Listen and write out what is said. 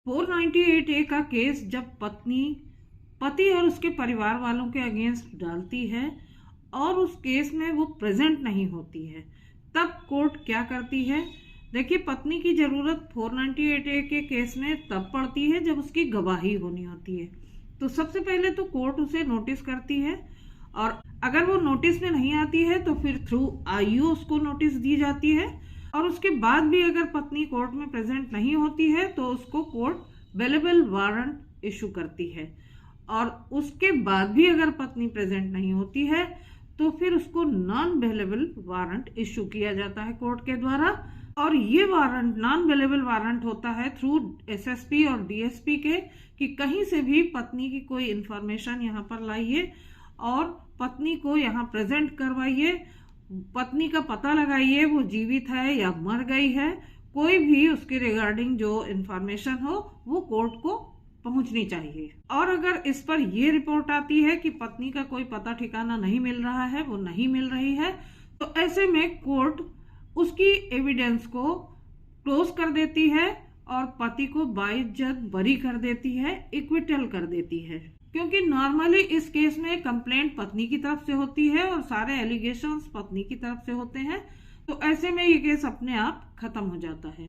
498A का case जब पत्नी पति और उसके परिवार वालों के अगेंस्ट डालती है और उस केस में वो प्रेजेंट नहीं होती है, तब कोर्ट क्या करती है। देखिए, पत्नी की जरूरत 498A के केस में तब पड़ती है जब उसकी गवाही होनी होती है। तो सबसे पहले तो कोर्ट उसे नोटिस करती है, और अगर वो नोटिस में नहीं आती है तो फिर थ्रू आईओ उसको नोटिस दी जाती है। और उसके बाद भी अगर पत्नी कोर्ट में प्रेजेंट नहीं होती है तो उसको कोर्ट बेलेबल वारंट इशू करती है। और उसके बाद भी अगर पत्नी प्रेजेंट नहीं होती है तो फिर उसको नॉन बेलेबल वारंट इशू किया जाता है कोर्ट के द्वारा। और ये वारंट नॉन बेलेबल वारंट होता है थ्रू एसएसपी और डीएसपी के, कि कहीं से भी पत्नी की कोई इंफॉर्मेशन यहाँ पर लाइए और पत्नी को यहाँ प्रेजेंट करवाइए, पत्नी का पता लगाइए वो जीवित है या मर गई है। कोई भी उसके रिगार्डिंग जो इंफॉर्मेशन हो वो कोर्ट को पहुंचनी चाहिए। और अगर इस पर ये रिपोर्ट आती है कि पत्नी का कोई पता ठिकाना नहीं मिल रहा है, वो नहीं मिल रही है, तो ऐसे में कोर्ट उसकी एविडेंस को क्लोज कर देती है और पति को बाइज्जत बरी कर देती है, इक्विटल कर देती है। क्योंकि नॉर्मली इस केस में कंप्लेंट पत्नी की तरफ से होती है और सारे एलिगेशंस पत्नी की तरफ से होते हैं, तो ऐसे में ये केस अपने आप खत्म हो जाता है।